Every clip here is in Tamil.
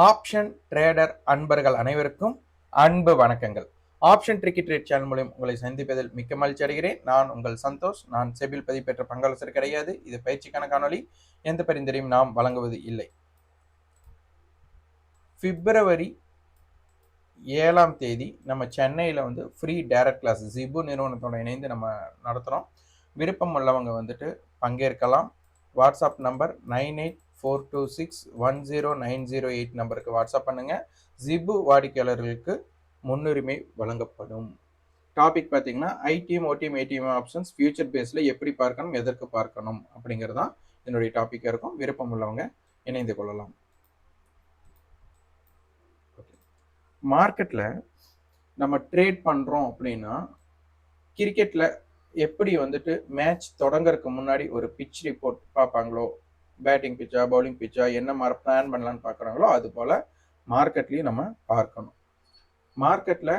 ஆப்ஷன் ட்ரேடர் அன்பர்கள் அனைவருக்கும் அன்பு வணக்கங்கள். ஆப்ஷன் ட்ரிக்கி ட்ரேட் சேனல் மூலம் உங்களை சந்திப்பதில் மிக்க மகிழ்ச்சி அடைகிறேன். நான் உங்கள் சந்தோஷ். நான் செபில் பதிவு பெற்ற பங்காளர் கிடையாது. இது பயிற்சிக்கான காணொலி. எந்த பரிந்துரையும் நாம் வழங்குவது இல்லை. பிப்ரவரி 7ஆம் தேதி நம்ம சென்னையில் ஃப்ரீ டைரக்ட் கிளாஸ் ஜிபு நிறுவனத்தோட இணைந்து நம்ம நடத்துகிறோம். விருப்பம் உள்ளவங்க பங்கேற்கலாம். வாட்ஸ்அப் நம்பர் 9842610908 நம்பருக்கு வாட்ஸ்அப் பண்ணுங்க. ஜிபு வாடிக்கையாளர்களுக்கு முன்னுரிமை வழங்கப்படும். டாபிக் பார்த்தீங்கன்னா IDM OTM ATM options future பேஸில் எப்படி பார்க்கணும், எதற்கு பார்க்கணும் அப்படிங்கிறது தான் என்னுடைய டாப்பிக்காக இருக்கும். விருப்பம் உள்ளவங்க இணைந்து கொள்ளலாம். மார்க்கெட்டில் நம்ம ட்ரேட் பண்ணுறோம் அப்படின்னா கிரிக்கெட்டில் எப்படி மேட்ச் தொடங்கறதுக்கு முன்னாடி ஒரு பிச் ரிப்போர்ட் பார்ப்பாங்களோ, பேட்டிங் பிச்சா பவுலிங் பிச்சா என்ன மாதிரி பிளான் பண்ணலான்னு பார்க்குறாங்களோ அது போல் மார்க்கெட்லேயும் நம்ம பார்க்கணும். மார்க்கெட்டில்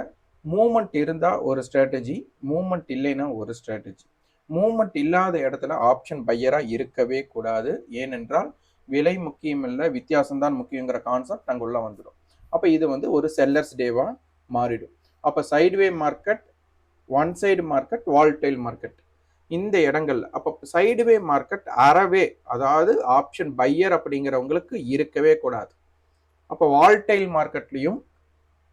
மூமெண்ட் இருந்தால் ஒரு ஸ்ட்ராட்டஜி, மூமெண்ட் இல்லைன்னா ஒரு ஸ்ட்ராட்டஜி. மூமெண்ட் இல்லாத இடத்துல ஆப்ஷன் பையராக இருக்கவே கூடாது. ஏனென்றால் விலை முக்கியம் இல்லை, வித்தியாசம்தான் முக்கியங்கிற கான்செப்ட் அங்கே உள்ள வந்துடும். அப்போ இது ஒரு செல்லர்ஸ் டேவாக மாறிடும். அப்போ sideway market, one side market, volatile market, இந்த இடங்கள். அப்போ சைடுவே மார்க்கெட் அறவே, அதாவது ஆப்ஷன் பையர் அப்படிங்கிறவங்களுக்கு இருக்கவே கூடாது. அப்போ வால்டைல் மார்க்கெட்லையும்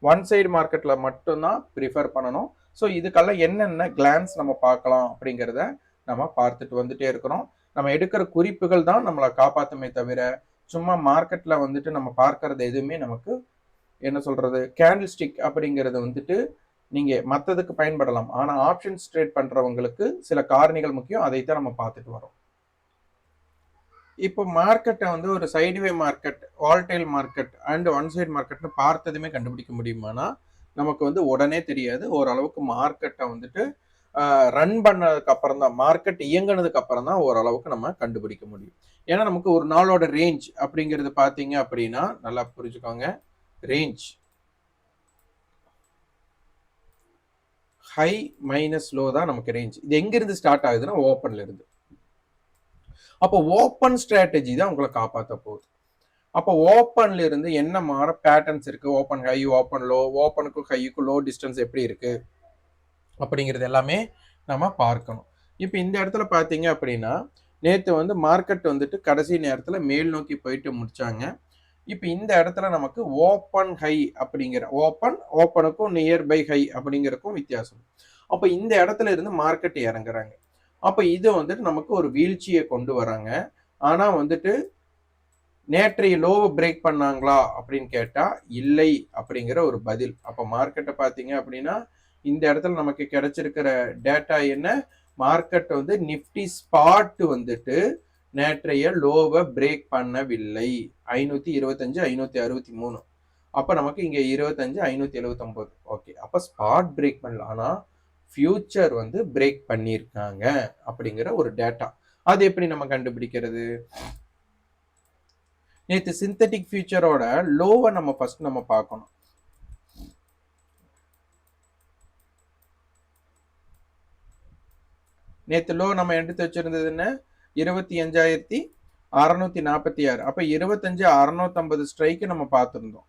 ஒன் சைடு மார்க்கெட்டில் மட்டும்தான் ப்ரிஃபர் பண்ணணும். ஸோ இதுக்கெல்லாம் என்னென்ன கிளான்ஸ் நம்ம பார்க்கலாம் அப்படிங்கிறத நம்ம பார்த்துட்டு வந்துட்டே இருக்கிறோம். நம்ம எடுக்கிற குறிப்புகள் தான் நம்மளை காப்பாற்றுமே தவிர சும்மா மார்க்கெட்டில் நம்ம பார்க்கறது எதுவுமே நமக்கு என்ன சொல்கிறது, கேண்டில் ஸ்டிக் அப்படிங்கிறது நீங்கள் மற்றதுக்கு பயன்படலாம். ஆனால் ஆப்ஷன்ஸ் ட்ரேட் பண்ணுறவங்களுக்கு சில காரணிகள் முக்கியம். அதைத்தான் நம்ம பார்த்துட்டு வரோம். இப்போ மார்க்கெட்டை ஒரு sideway market, volatile market and one side மார்க்கெட்னு பார்த்ததுமே கண்டுபிடிக்க முடியுமானா நமக்கு உடனே தெரியாது. ஓரளவுக்கு மார்க்கெட்டை ரன் பண்ணதுக்கு அப்புறம் தான், மார்க்கெட் இயங்கினதுக்கு அப்புறம் தான் ஓரளவுக்கு நம்ம கண்டுபிடிக்க முடியும். ஏன்னா நமக்கு ஒரு நாளோட ரேஞ்ச் அப்படிங்கிறது பார்த்தீங்க அப்படின்னா நல்லா புரிஞ்சுக்கோங்க. ரேஞ்ச் ஹை மைனஸ் லோ தான் நமக்கு ரேஞ்ச். இது எங்கிருந்து ஸ்டார்ட் ஆகுதுன்னா ஓப்பன்ல இருந்து. அப்போ ஓப்பன் ஸ்ட்ராட்டஜி தான் உங்களை காப்பாற்ற போகுது. அப்போ ஓப்பன்ல இருந்து என்ன மாற பேட்டர்ன்ஸ் இருக்கு, ஓப்பன் ஹை, ஓப்பன் லோ, ஓப்பனுக்கும் ஹைக்கும் லோ டிஸ்டன்ஸ் எப்படி இருக்கு அப்படிங்கிறது எல்லாமே நம்ம பார்க்கணும். இப்போ இந்த இடத்துல பார்த்தீங்க அப்படின்னா நேற்று மார்க்கெட் கடைசி நேரத்தில் மேல் நோக்கி போயிட்டு முடிச்சாங்க. இப்போ இந்த இடத்துல நமக்கு ஓப்பன் ஹை அப்படிங்கிற ஓப்பனுக்கும் நியர்பை ஹை அப்படிங்கிறக்கும் வித்தியாசம். அப்போ இந்த இடத்துல இருந்து மார்க்கெட் இறங்குறாங்க. அப்போ இது நமக்கு ஒரு வீழ்ச்சியை கொண்டு வராங்க. ஆனால் நேற்றைய லோவை பிரேக் பண்ணாங்களா அப்படின்னு கேட்டால் இல்லை அப்படிங்கிற ஒரு பதில். அப்போ மார்க்கெட்டை பார்த்தீங்க அப்படின்னா இந்த இடத்துல நமக்கு கிடைச்சிருக்கிற டேட்டா என்ன, மார்க்கெட் நிஃப்டி ஸ்பாட் நேற்றைய லோவை பிரேக் பண்ணவில்லை. 525 563. அப்போ நமக்கு இங்கே 25 579. ஓகே, அப்போ ஸ்பாட் பிரேக் பண்ணல, ஆனால் ஃபியூச்சர் பிரேக் பண்ணியிருக்காங்க அப்படிங்கிற ஒரு டேட்டா. அது எப்படி நம்ம கண்டுபிடிக்கிறது? நேற்று சிந்தட்டிக் ஃபியூச்சரோட லோவை நம்ம ஃபர்ஸ்ட் நம்ம பார்க்கணும். நேற்று லோ நம்ம எடுத்து வச்சிருந்ததுன்னு 25,646. அப்போ 25,650 ஸ்ட்ரைக்கு நம்ம பார்த்துருந்தோம்.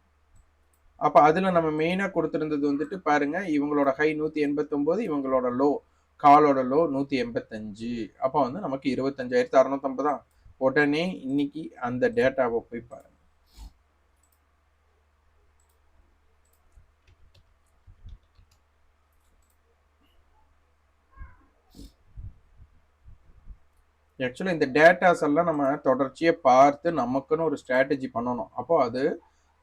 அப்போ அதில் நம்ம மெயினாக கொடுத்துருந்தது பாருங்க, இவங்களோட ஹை 189, இவங்களோட லோ காலோட லோ 185. அப்போ நமக்கு 25,650 தான். உடனே இன்னைக்கு அந்த டேட்டாவை போய் பாருங்க. ஆக்சுவலாக இந்த டேட்டாஸ் எல்லாம் நம்ம தொடர்ச்சியாக பார்த்து நமக்குன்னு ஒரு ஸ்ட்ராட்டஜி பண்ணணும். அப்போ அது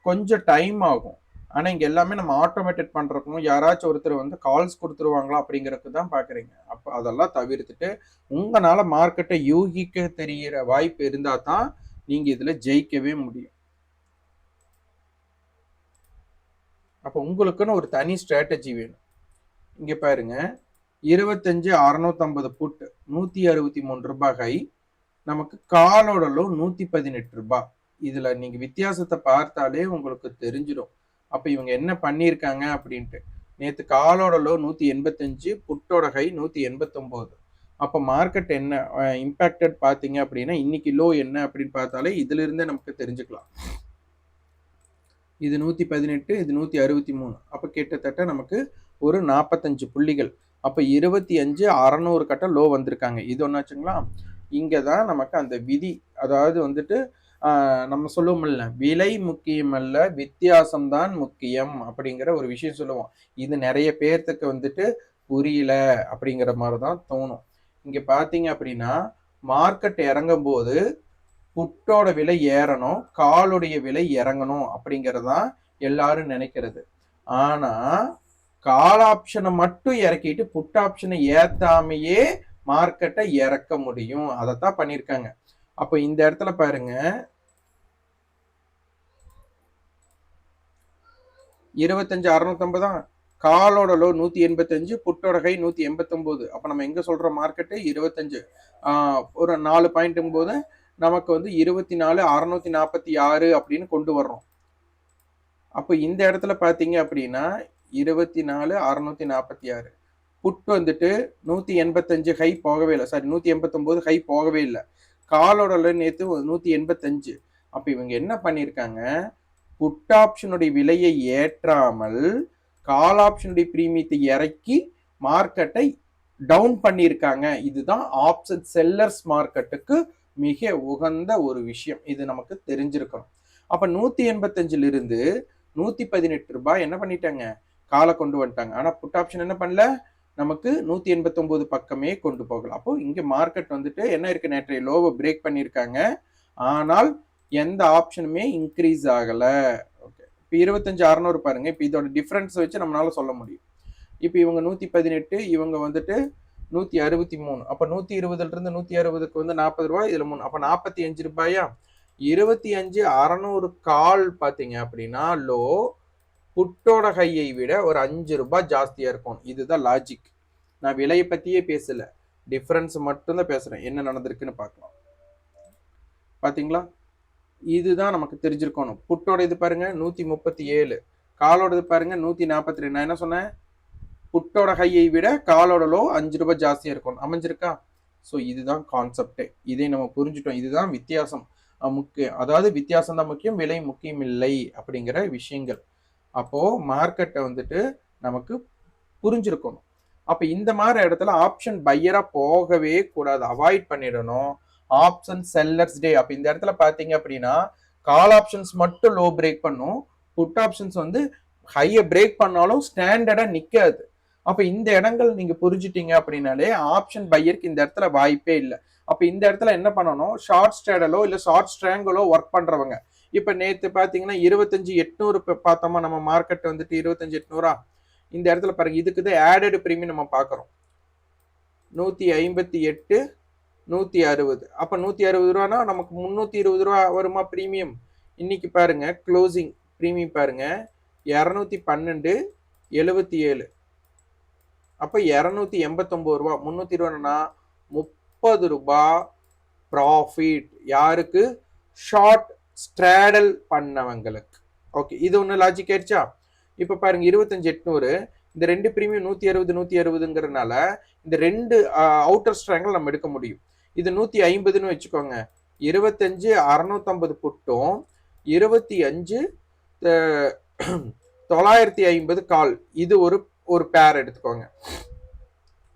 கொஞ்சம் டைம் ஆகும். ஆனால் இங்கே எல்லாமே நம்ம ஆட்டோமேட்டட் பண்ணுறக்கும் யாராச்சும் ஒருத்தர் கால்ஸ் கொடுத்துருவாங்களா அப்படிங்கிறதுக்கு தான் பார்க்குறீங்க. அப்போ அதெல்லாம் தவிர்த்துட்டு உங்களால் மார்க்கெட்டை யூகிக்க தெரிகிற வாய்ப்பு இருந்தால் தான் நீங்கள் இதில் ஜெயிக்கவே முடியும். அப்போ உங்களுக்குன்னு ஒரு தனி ஸ்ட்ராட்டஜி வேணும். இங்கே பாருங்க, 25,650 புட் 163 ரூபாய் ஹை, நமக்கு காலோட லோ 118 ரூபாய். இதுல நீங்க வித்தியாசத்தை பார்த்தாலே உங்களுக்கு தெரிஞ்சிடும். அப்ப இவங்க என்ன பண்ணியிருக்காங்க அப்படின்ட்டு. நேற்று காலோட லோ 185, புட்டோட ஹை 189. அப்போ மார்க்கெட் என்ன இம்பாக்டட் பார்த்தீங்க அப்படின்னா இன்னைக்கு லோ என்ன அப்படின்னு பார்த்தாலே இதுல இருந்தே நமக்கு தெரிஞ்சுக்கலாம். இது 118, இது 163. அப்போ கிட்டத்தட்ட நமக்கு ஒரு 45 புள்ளிகள். அப்போ 25 600 கட்ட லோ வந்திருக்காங்க. இது ஒன்றாச்சுங்களா? இங்கே தான் நமக்கு அந்த விதி, அதாவது வந்துட்டு நம்ம சொல்லுவோம்ல, விலை முக்கியமல்ல வித்தியாசம்தான் முக்கியம் அப்படிங்கிற ஒரு விஷயம் சொல்லுவோம். இது நிறைய பேர்த்துக்கு வந்துட்டு புரியல அப்படிங்கிற மாதிரி தான் தோணும். இங்கே பார்த்தீங்க அப்படின்னா மார்க்கெட் இறங்கும் போது புட்டோட விலை ஏறணும், காலுடைய விலை இறங்கணும் அப்படிங்கறதான் எல்லாரும் நினைக்கிறது. ஆனா கால் ஆப்ஷனை மட்டும் இறக்கிட்டு புட் ஆப்ஷனை ஏத்தாமையே மார்க்கெட்டை இறக்க முடியும். அதைத்தான் பண்ணிருக்காங்க. அப்ப இந்த இடத்துல பாருங்க, 25,650 தான் காலோட லோ 185, புட்டோட கை 189. அப்ப நம்ம எங்க சொல்ற மார்க்கெட்டு 25 ஒரு 4 பாயிண்ட்டும் போது நமக்கு வந்து 24,646 அப்படின்னு கொண்டு வர்றோம். அப்போ இந்த இடத்துல பார்த்தீங்க அப்படின்னா 24,646 புட் வந்துட்டு 185 ஹை போகவே இல்லை, சாரி 189 ஹை போகவே இல்லை. காலோட நேற்று 185. அப்போ இவங்க என்ன பண்ணியிருக்காங்க, புட் ஆப்ஷனுடைய விலையை ஏற்றாமல் கால் ஆப்ஷனுடைய பிரீமியத்தை இறக்கி மார்க்கெட்டை டவுன் பண்ணியிருக்காங்க. இதுதான் ஆப்ஷன் செல்லர்ஸ் மார்க்கெட்டுக்கு மிக உகந்த ஒரு விஷயம். இது நமக்கு தெரிஞ்சிருக்கணும். அப்ப 185 இருந்து 118 ரூபாய் என்ன பண்ணிட்டாங்க, காலை கொண்டு வந்துட்டாங்க. ஆனா புட் ஆப்ஷன் என்ன பண்ணல, நமக்கு 189 பக்கமே கொண்டு போகல. அப்போ இங்க மார்க்கெட் வந்துட்டு என்ன இருக்கு, நேற்றைய லோவை பிரேக் பண்ணியிருக்காங்க. ஆனால் எந்த ஆப்ஷனுமே இன்க்ரீஸ் ஆகல. ஓகே, இப்போ 25,600 பாருங்க. இப்போ இதோட டிஃபரன்ஸ் வச்சு நம்மளால சொல்ல முடியும். இப்போ இவங்க 118, இவங்க வந்துட்டு 163. அப்ப 120 இருந்து 160க்கு வந்து 40 ரூபாய், இதுல 3, அப்ப 45 ரூபாயா. 25,600 கால் பாத்தீங்க அப்படின்னா லோ புட்டோட ஹையை விட ஒரு 5 ரூபாய் ஜாஸ்தியா இருக்கும். இதுதான் லாஜிக். நான் விலையை பத்தியே பேசல, டிஃபரன்ஸ் மட்டும்தான் பேசுறேன். என்ன நடந்திருக்குன்னு பார்க்கலாம். பாத்தீங்களா, இதுதான் நமக்கு தெரிஞ்சிருக்கணும். புட்டோட இது பாருங்க 137, காலோட இது பாருங்க 142. நான் என்ன சொன்னேன், புட்டோட ஹையை விட காலோட லோ 5 ரூபாய் ஜாஸ்தியா இருக்கும். அமைஞ்சிருக்கா? ஸோ இதுதான் கான்செப்டே. இதை நம்ம புரிஞ்சுட்டோம். இதுதான் வித்தியாசம் முக்கியம். அதாவது வித்தியாசம் தான் முக்கியம், விலை முக்கியம் இல்லை அப்படிங்கிற விஷயங்கள். அப்போ மார்க்கெட்டை வந்துட்டு நமக்கு புரிஞ்சிருக்கணும். அப்ப இந்த மாதிரி இடத்துல ஆப்ஷன் பையரா போகவே கூடாது, அவாய்ட் பண்ணிடணும். ஆப்ஷன் செல்லர்ஸ் டே. அப்ப இந்த இடத்துல பாத்தீங்க அப்படின்னா கால் ஆப்ஷன்ஸ் மட்டும் லோ பிரேக் பண்ணும், புட் ஆப்ஷன்ஸ் வந்து ஹையை பிரேக் பண்ணாலும் ஸ்டாண்டர்டா நிக்காது. அப்ப இந்த இடங்கள் நீங்க புரிஞ்சுட்டீங்க அப்படின்னாலே ஆப்ஷன் பையருக்கு இந்த இடத்துல வாய்ப்பே இல்லை. அப்ப இந்த இடத்துல என்ன பண்ணணும், ஷார்ட் ஸ்ட்ராடலோ இல்ல ஷார்ட் ஸ்ட்ராங்கலோ ஒர்க் பண்றவங்க. இப்ப நேத்து பாத்தீங்கன்னா 25,800 பார்த்தோமா, நம்ம மார்க்கெட் வந்துட்டு 25,800. இந்த இடத்துல பாருங்க, இதுக்குதான் ஆடட் பிரீமியம் நம்ம பாக்குறோம். 158, 160. அப்ப 160 ரூபானா நமக்கு 320 ரூபா வருமா பிரீமியம். இன்னைக்கு பாருங்க க்ளோசிங் பிரீமியம் பாருங்க 212, 77. அப்ப 289 ரூபா. 320 30 ரூபாய் ப்ராஃபிட். யாருக்கு? ஷார்ட் ஸ்ட்ராடல் பண்ணவங்களுக்கு. ஓகே, இது ஒண்ணு லாஜிக் ஆயிடுச்சா? இப்ப பாருங்க 25,800, இந்த ரெண்டு பிரீமியம் 160 160ங்கிறதுனால இந்த ரெண்டு அவுட்டர் ஸ்ட்ராங்கல் நம்ம எடுக்க முடியும். இது 150ன்னு வச்சுக்கோங்க. 25,650 புட்டும் 25,950 கால். இது ஒரு பேர் எடுத்துக்கோங்க.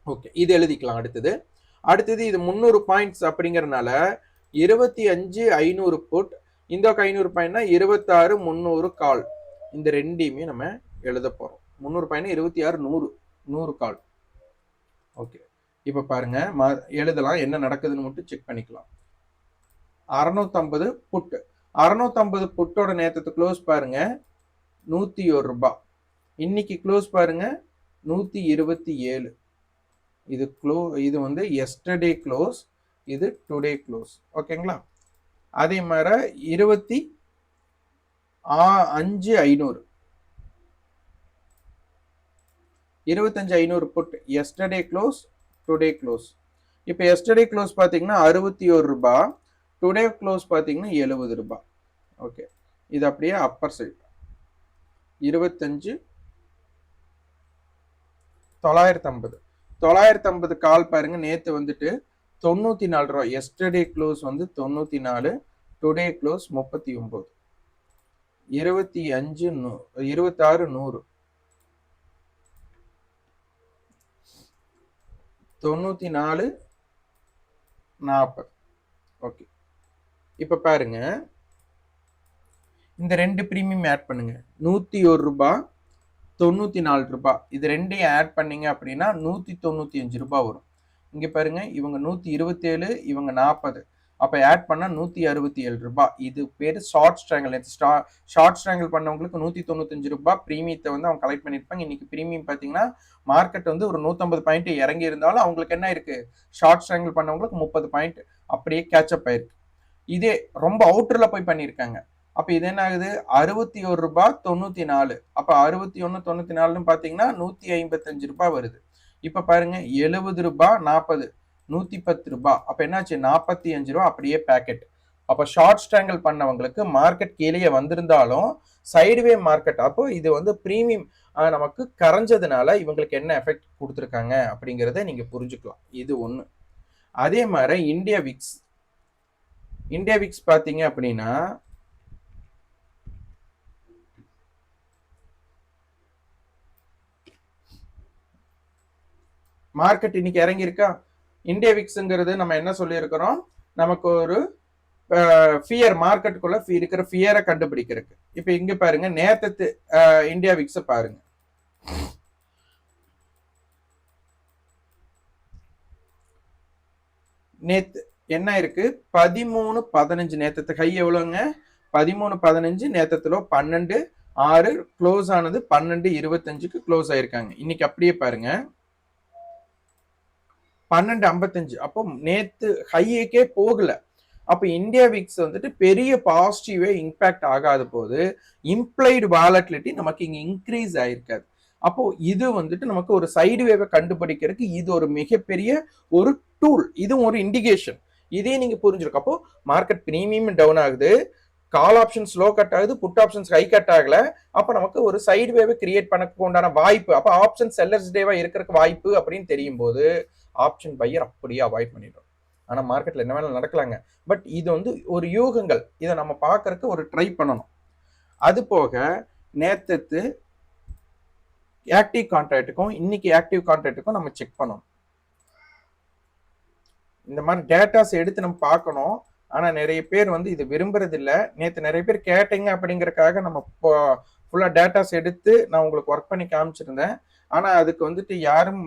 ஓகே, இது எழுதிக்கலாம். அடுத்தது இது 300 பாயிண்ட்ஸ் அப்படிங்கறதுனால 25,500 புட், இந்த 500 பாயிண்ட்னா 26,300 கால். இந்த ரெண்டையுமே நம்ம எழுத போறோம். 300 பாயிண்ட் 26,100, 100 கால். ஓகே, இப்ப பாருங்க எழுதலாம், என்ன நடக்குதுன்னு மட்டும் செக் பண்ணிக்கலாம். 650 புட், 650 புட்டோட நேரத்து க்ளோஸ் பாருங்க 101 ரூபாய். இன்னைக்கு க்ளோஸ் பாருங்க 127. இது வந்து எஸ்டர்டே க்ளோஸ், இது டுடே க்ளோஸ். ஓகேங்களா? அதே மாதிரி 25,500, 25,500 put yesterday close, today close. இப்போ எஸ்டர்டே க்ளோஸ் பார்த்தீங்கன்னா 61 ரூபாய், டுடே க்ளோஸ் பார்த்தீங்கன்னா 70 ரூபாய். ஓகே, இது அப்படியே அப்பர் சைடு 25,950. 950 கால் பாருங்க, நேத்து வந்துட்டு 94 ரூபாய். எஸ்டர்டே க்ளோஸ் வந்து 94, டுடே க்ளோஸ் 39. 25 26 100 94 40. ஓகே, இப்ப பாருங்க, இந்த ரெண்டு பிரீமியம் ஆட் பண்ணுங்க. 101 ரூபாய் 94 ரூபாய். இது ரெண்டையும் ஆட் பண்ணீங்க அப்படின்னா 195 ரூபாய் வரும். இங்க பாருங்க, இவங்க 127, இவங்க 40. அப்ப ஆட் பண்ணா 167 ரூபாய். இது பேரு ஷார்ட் ஸ்ட்ராங்கிள். ஷார்ட் ஸ்ட்ராங்கிள் பண்ணவங்களுக்கு 195 ரூபாய் பிரீமியத்தை வந்து அவங்க கலெக்ட் பண்ணிருப்பாங்க. இன்னைக்கு பிரீமியம் பாத்தீங்கன்னா மார்க்கெட் வந்து ஒரு 150 பாயிண்ட் இறங்கி இருந்தாலும் அவங்களுக்கு என்ன இருக்கு, ஷார்ட் ஸ்ட்ராங்கிள் பண்ணவங்களுக்கு 30 பாயிண்ட் அப்படியே கேட்சப் ஆயிருக்கு. இதே ரொம்ப அவுட்டர்ல போய் பண்ணிருக்காங்க. அப்ப இது என்ன ஆகுது, 61 ரூபாய் 94. அப்ப 61 94 பாத்தீங்கன்னா 155 ரூபாய் வருது. இப்ப பாருங்க, 70 ரூபாய் 40, 110 ரூபாய். அப்ப என்னாச்சு, 45 ரூபாய் அப்படியே பேக்கெட். அப்ப ஷார்ட் ஸ்ட்ராங்கிள் பண்ணவங்களுக்கு மார்க்கெட் கீழே வந்திருந்தாலும் சைடுவே மார்க்கெட். அப்போ இது வந்து பிரீமியம் நமக்கு கரைஞ்சதுனால இவங்களுக்கு என்ன எஃபெக்ட் கொடுத்துருக்காங்க அப்படிங்கிறத நீங்க புரிஞ்சுக்கலாம். இது ஒண்ணு. அதே மாதிரி இந்தியா விக்ஸ் பாத்தீங்க அப்படின்னா மார்க்கெட் இன்னைக்கு இறங்கி இருக்கா. இந்தியா விக்ஸ்ங்கிறது நம்ம என்ன சொல்லி இருக்கிறோம், நமக்கு ஒரு ஃபியர், மார்க்கெட்டுக்குள்ள இருக்கிற ஃபியரை கண்டுபிடிக்கிறதுக்கு. இப்ப இங்க பாருங்க, நேத்து இந்தியா விக்ஸ் பாருங்க, நேத்து என்ன இருக்கு, 13.15. நேத்தத்து ஹை எவ்வளவுங்க, 13.15. நேத்தத்துல 12.6 க்ளோஸ் ஆனது 12.25க்கு க்ளோஸ் ஆயிருக்காங்க. இன்னைக்கு அப்படியே பாருங்க 12.55. அப்போ நேத்து ஹையேக்கே போகல. அப்ப இந்தியா விக்ஸ் வந்துட்டு பெரிய பாசிட்டிவே இம்பாக்ட் ஆகாத போது இம்ப்ளைடு வாலட்டிலிட்டி நமக்கு இங்க இன்க்ரீஸ் ஆயிருக்காது. அப்போ இது வந்துட்டு நமக்கு ஒரு சைடு வேவை கண்டுபிடிக்கிறதுக்கு இது ஒரு மிகப்பெரிய ஒரு டூல், இது ஒரு இண்டிகேஷன். இதே நீங்க புரிஞ்சிருக்கும். அப்போ மார்க்கெட் பிரீமியம் டவுன் ஆகுது, கால் ஆப்ஷன்ஸ் லோ கட் ஆகுது, புட் ஆப்ஷன்ஸ் ஹை கட் ஆகல. அப்ப நமக்கு ஒரு சைடு வேவை கிரியேட் பண்ணக்கு உண்டான வாய்ப்பு, அப்ப ஆப்ஷன் செல்லர்ஸ் டேவா இருக்கிறதுக்கு வாய்ப்பு அப்படின்னு தெரியும் போது ஆப்ஷன் பையர் அப்படியே அவாய்ட் பண்ணிடும். ஆனா மார்க்கெட்ல என்ன வேணாலும் நடக்கலாங்க. பட் இது வந்து ஒரு யூகங்கள், இதை நம்ம பார்க்கறதுக்கு ஒரு ட்ரை பண்ணணும். அது போக நேத்து ஆக்டிவ் கான்ட்ராக்டுக்கும் இன்னைக்கு ஆக்டிவ் கான்ட்ராக்டுக்கும் நம்ம செக் பண்ணணும். இந்த மாதிரி டேட்டாஸ் எடுத்து நம்ம பார்க்கணும். ஆனா நிறைய பேர் வந்து இது விரும்புறது இல்லை. நேற்று நிறைய பேர் கேட்டீங்க அப்படிங்கறக்காக நம்ம ஃபுல்லா டேட்டாஸ் எடுத்து நான் உங்களுக்கு ஒர்க் பண்ணி காமிச்சிருந்தேன். ஆனா அதுக்கு வந்துட்டு யாரும்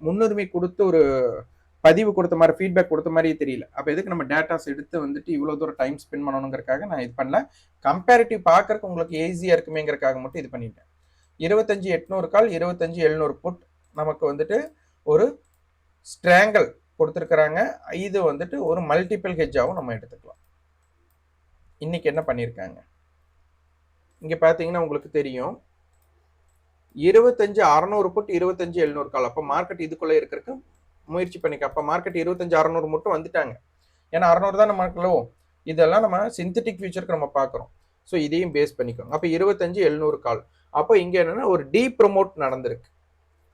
முன்னுரிமை கொடுத்து ஒரு பதிவு கொடுத்த மாதிரி, ஃபீட்பேக் கொடுத்த மாதிரியே தெரியல. அப்ப எதுக்கு நம்ம டேட்டாஸ் எடுத்து வந்துட்டு இவ்வளவு தூரம் டைம் ஸ்பெண்ட் பண்ணணுங்கிறக்காக நான் இது பண்ணல. கம்பேரிட்டிவ் பார்க்கறதுக்கு உங்களுக்கு ஈஸியா இருக்குமேங்கிறக்காக மட்டும் இது பண்ணிட்டேன். 25,800 கால், 25,700 புட் நமக்கு வந்துட்டு ஒரு ஸ்ட்ராங்கல் கொடுத்துருக்குறாங்க. இது வந்துட்டு ஒரு மல்டிபிள் ஹெட்ஜாவும் நம்ம எடுத்துக்கலாம். இன்னைக்கு என்ன பண்ணியிருக்காங்க இங்க பாத்தீங்கன்னா உங்களுக்கு தெரியும், 25,600 புட், 25,700 கால். அப்ப மார்க்கெட் இதுக்குள்ள இருக்கிறதுக்கு முயற்சி பண்ணிக்க. அப்ப மார்க்கெட் 25,600 மட்டும் வந்துட்டாங்க. ஏன்னா 600 தான் நம்ம இதெல்லாம் நம்ம சிந்தட்டிக் ஃபியூச்சருக்கு நம்ம பார்க்குறோம். ஸோ இதையும் பேஸ் பண்ணிக்கோங்க. அப்போ 25,700 கால். அப்போ இங்க என்னன்னா ஒரு டீ ப்ரொமோட் நடந்திருக்கு.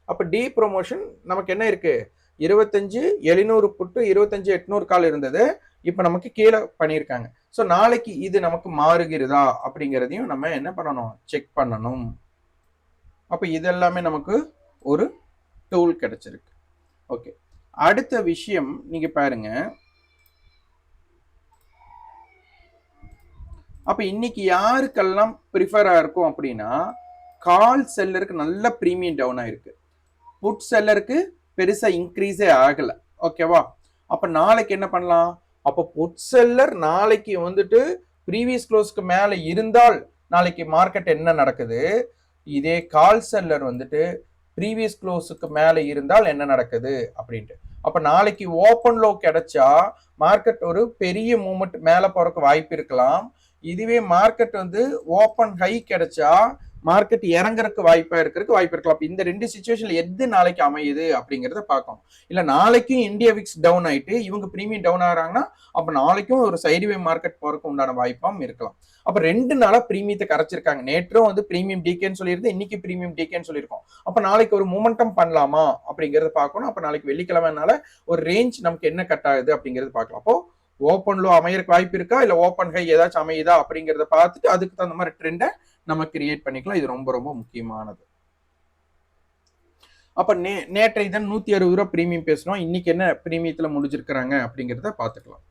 அப்போ டீ ப்ரொமோஷன் நமக்கு என்ன இருக்கு, 25,700 புட்டு 25,800 கால் இருந்தது, இப்போ நமக்கு கீழே பண்ணியிருக்காங்க. ஸோ நாளைக்கு இது நமக்கு மாறுகிறதா அப்படிங்கிறதையும் நம்ம என்ன பண்ணணும், செக் பண்ணணும். அப்போ இதெல்லாமே நமக்கு ஒரு டூல் கிடைச்சிருக்கு. ஓகே, அடுத்த விஷயம் நீங்க பாருங்க. அப்ப இன்னைக்கு யாருக்கெல்லாம் ப்ரிஃபரா இருக்கும் அப்படின்னா, கால் செல்லருக்கு நல்ல பிரீமியம் டவுன் ஆயிருக்கு, புட் செல்லருக்கு பெருசா இன்க்ரீஸே ஆகல. ஓகேவா? அப்ப நாளைக்கு என்ன பண்ணலாம், அப்ப புட் செல்லர் நாளைக்கு வந்துட்டு ப்ரீவியஸ் க்ளோஸ்க்கு மேல இருந்தால் நாளைக்கு மார்க்கெட் என்ன நடக்குது, இதே கால் செல்லர் வந்துட்டு ப்ரீவியஸ் க்ளோஸுக்கு மேல இருந்தால் என்ன நடக்குது அப்படின்ட்டு. அப்ப நாளைக்கு ஓப்பன் லோ கிடைச்சா மார்க்கெட் ஒரு பெரிய மூவ்மெண்ட் மேல போறதுக்கு வாய்ப்பு இருக்கலாம். இதுவே மார்க்கெட் வந்து ஓப்பன் ஹை கிடைச்சா மார்க்கெட் இறங்குறதுக்கு வாய்ப்பா இருக்கலாம். அப்ப இந்த ரெண்டு சிச்சுவேஷன்ல எது நாளைக்கு அமையுது அப்படிங்கறத பார்க்கணும். இல்ல நாளைக்கும் இந்தியா விக்ஸ் டவுன் ஆயிட்டு இவங்க பிரீமியம் டவுன் ஆகிறாங்கன்னா அப்ப நாளைக்கும் ஒரு சைடுவே மார்க்கெட் போறதுக்கு உண்டான வாய்ப்பும் இருக்கலாம். அப்ப 2 நாளா பிரீமியத்தை கரைச்சிருக்காங்க. நேற்றும் வந்து பிரீமியம் டிகேன்னு சொல்லியிருந்து, இன்னைக்கு பிரீமியம் டிகேன்னு சொல்லியிருக்கோம். அப்ப நாளைக்கு ஒரு மூமெண்டம் பண்ணலாமா அப்படிங்கறத பார்க்கணும். அப்ப நாளைக்கு வெள்ளிக்கிழமைனால ஒரு ரேஞ்ச் நமக்கு என்ன கட் ஆகுது அப்படிங்கறது பார்க்கலாம். அப்போ ஓப்பன் லோ அமையறக்கு வாய்ப்பு இருக்கா, இல்ல ஓப்பன் ஹை ஏதாச்சும் அமையுதா அப்படிங்கிறத பார்த்துட்டு அதுக்கு தகுந்த மாதிரி ட்ரெண்டை நம்ம கிரியேட் பண்ணிக்கலாம். இது ரொம்ப ரொம்ப முக்கியமானது. அப்ப நேற்றைய தினம் 160 ரூபாய் பிரீமியம் பேசணும். இன்னைக்கு என்ன பிரீமியத்துல முடிஞ்சிருக்கிறாங்க அப்படிங்கிறத பார்த்துக்கலாம்.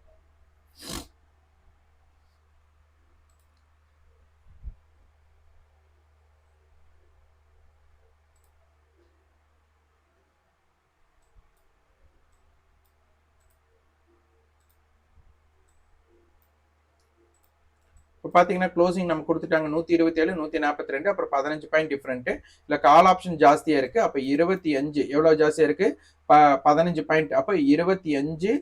இப்போ பார்த்தீங்கன்னா க்ளோசிங் நம்ம கொடுத்துட்டாங்க 127, 142, அப்புறம் 15 பாயிண்ட் டிஃப்ரெண்ட். இல்லை கால் ஆப்ஷன் ஜாஸ்தியாக இருக்குது. அப்போ 25 எவ்வளோ ஜாஸ்தியாக இருக்குது? 15 பாயிண்ட். அப்போ 25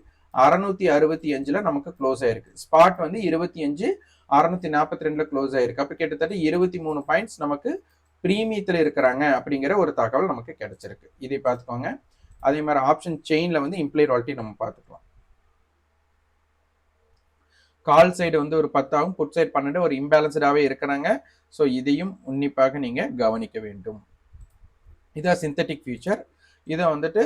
665 நமக்கு க்ளோஸ் ஆயிருக்கு. ஸ்பாட் வந்து 25 642 க்ளோஸ் ஆயிருக்கு. அப்போ கிட்டத்தட்ட 23 பாயிண்ட்ஸ் நமக்கு பிரீமியத்தில் இருக்கிறாங்க அப்படிங்கிற ஒரு தகவல் நமக்கு கிடைச்சிருக்கு. இதை பார்த்துக்கோங்க. அதே மாதிரி ஆப்ஷன் செயினில் வந்து இம்ப்ளை ராயல்ட்டி நம்ம பார்த்துக்கலாம். கால் சைடு வந்து ஒரு 10 ஆகும், புட் சைடு 12, ஒரு இம்பேலன்ஸ்டாகவே இருக்கிறாங்க. ஸோ இதையும் உன்னிப்பாக நீங்கள் கவனிக்க வேண்டும். இதான் சிந்தட்டிக் ஃபியூச்சர். இதை வந்துட்டு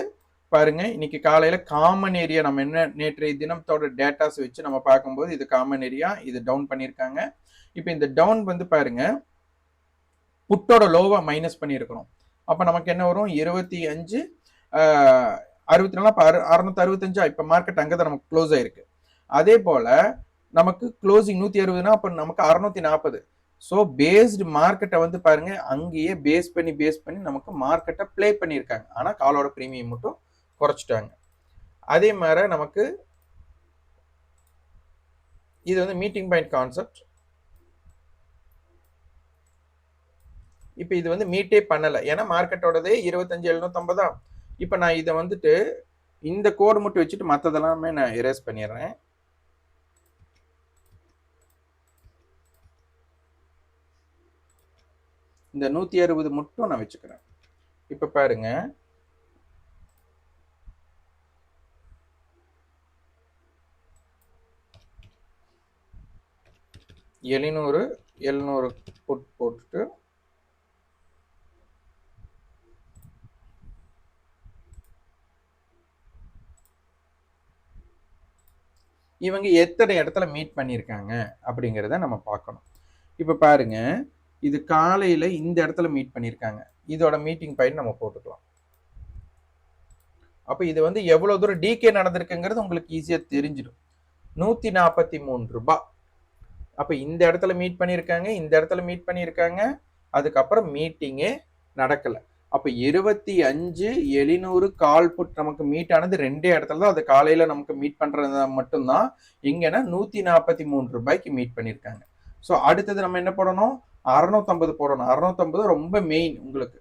பாருங்க, இன்னைக்கு காலையில் காமன் ஏரியா நம்ம என்ன நேற்றைய தினத்தோட டேட்டாஸ் வச்சு நம்ம பார்க்கும்போது இது காமன் ஏரியா, இது டவுன் பண்ணியிருக்காங்க. இப்போ இந்த டவுன் வந்து பாருங்க புட்டோட லோவை மைனஸ் பண்ணியிருக்கிறோம். அப்போ நமக்கு என்ன வரும்? 25 64, 665. இப்போ மார்க்கெட் அங்கே தான் நமக்கு க்ளோஸ் ஆயிருக்கு. அதே போல நமக்கு க்ளோசிங் 160னா அப்போ நமக்கு 640. ஸோ பேஸ்டு மார்க்கெட்டை வந்து பாருங்க அங்கேயே பேஸ் பண்ணி நமக்கு மார்க்கெட்டை பிளே பண்ணியிருக்காங்க. ஆனால் காலோட ப்ரீமியம் மட்டும் குறைச்சிட்டாங்க. அதே மாதிரி நமக்கு இது வந்து மீட்டிங் பாயிண்ட் கான்செப்ட். இப்போ இது வந்து மீட்டே பண்ணலை, ஏன்னா மார்க்கெட்டோடதே 25,750. இப்போ நான் இதை வந்துட்டு இந்த கோடு மட்டும் வச்சுட்டு மற்றதெல்லாமே நான் எரேஸ் பண்ணிடுறேன். இந்த 160 மட்டும் நான் வச்சுக்கிறேன். இப்ப பாருங்க, எழுநூறு 700 போட்டுட்டு இவங்க எத்தனை இடத்துல மீட் பண்ணியிருக்காங்க அப்படிங்கிறத நம்ம பார்க்கணும். இப்போ பாருங்க, இது காலையில் இந்த இடத்துல மீட் பண்ணியிருக்காங்க. இதோட மீட்டிங் பாயிண்ட் நம்ம போட்டுக்கலாம். அப்போ இது வந்து எவ்வளோ தூரம் டிகே நடந்திருக்குங்கிறது உங்களுக்கு ஈஸியாக தெரிஞ்சிடும். 143 ரூபாய். அப்போ இந்த இடத்துல மீட் பண்ணியிருக்காங்க, இந்த இடத்துல மீட் பண்ணியிருக்காங்க, அதுக்கப்புறம் மீட்டிங்கே நடக்கலை. அப்போ 25,700 கால் புட் நமக்கு மீட் ஆனது ரெண்டே இடத்துல தான். அது காலையில் நமக்கு மீட் பண்ணுறது மட்டும்தான். இங்கன்னா 143 ரூபாய்க்கு மீட் பண்ணியிருக்காங்க. ஸோ அடுத்தது நம்ம என்ன போடணும்? 650 போடணும். 650 ரொம்ப மெயின் உங்களுக்கு.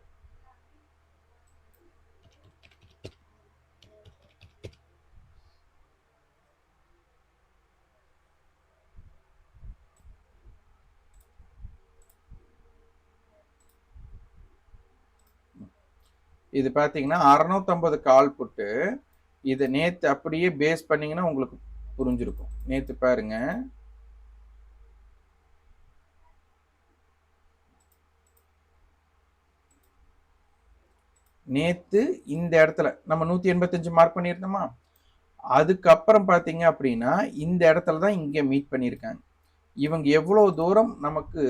இது பார்த்தீங்கன்னா 650 கால் புட்டு. இது நேற்று அப்படியே பேஸ் பண்ணீங்கன்னா உங்களுக்கு புரிஞ்சிருக்கும். நேற்று பாருங்க, நேற்று இந்த இடத்துல நம்ம 185 மார்க் பண்ணியிருந்தோமா, அதுக்கப்புறம் பார்த்தீங்க அப்படின்னா இந்த இடத்துல தான் இங்கே மீட் பண்ணியிருக்காங்க. இவங்க எவ்வளோ தூரம் நமக்கு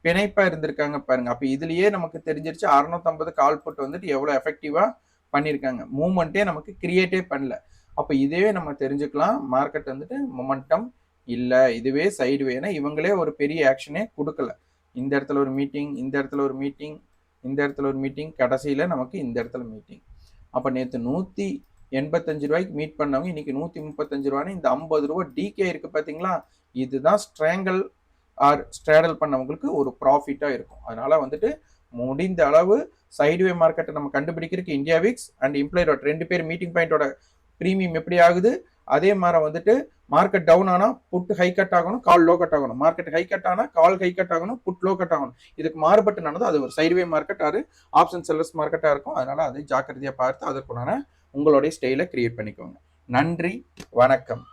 பிணைப்பா இருந்திருக்காங்க பாருங்க. அப்போ இதுலயே நமக்கு தெரிஞ்சிருச்சு 650 கால் புட் வந்துட்டு எவ்வளோ எஃபெக்டிவா பண்ணியிருக்காங்க. மூமெண்ட்டே நமக்கு கிரியேட்டே பண்ணல. அப்போ இதுவே நம்ம தெரிஞ்சுக்கலாம், மார்க்கெட் வந்துட்டு மொமெண்டம் இல்லை, இதுவே சைடு வேனா இவங்களே ஒரு பெரிய ஆக்ஷனே கொடுக்கல. இந்த இடத்துல ஒரு மீட்டிங், இந்த இடத்துல ஒரு மீட்டிங், இந்த இடத்துல ஒரு மீட்டிங், கடைசியில் நமக்கு இந்த இடத்துல மீட்டிங். அப்போ நேற்று 185 ரூபாய்க்கு மீட் பண்ணவங்க இன்னைக்கு 135 ரூபான்னு இந்த 50 ரூபா டிகே இருக்கு பார்த்தீங்களா? இதுதான் ஸ்ட்ராங்கல் ஆர் ஸ்ட்ராடல் பண்ணவங்களுக்கு ஒரு ப்ராஃபிட்டாக இருக்கும். அதனால வந்துட்டு முடிந்த அளவு சைடுவே மார்க்கெட்டை நம்ம கண்டுபிடிக்கிறதுக்கு இந்தியா விக்ஸ் அண்ட் இம்ப்ளாய்ட் 2 பேர் மீட்டிங் பாயிண்டோட ப்ரீமியம் எப்படி ஆகுது, அதே மாதிரி வந்துட்டு மார்க்கெட் டவுன் ஆனால் புட் ஹை கட் ஆகணும், கால் லோ கட் ஆகணும். மார்க்கெட் ஹை கட் ஆனால் கால் ஹை கட் ஆகணும், புட் லோ கட் ஆகணும். இதுக்கு மாறுபட்டு நடந்தது அது ஒரு சைடுவே மார்க்கெட் ஆறு ஆப்ஷன் செல்லர்ஸ் மார்க்கெட்டாக இருக்கும். அதனால அதை ஜாக்கிரதையாக பார்த்து அதற்குண்டான உங்களுடைய ஸ்டைலை கிரியேட் பண்ணிக்கோங்க. நன்றி, வணக்கம்.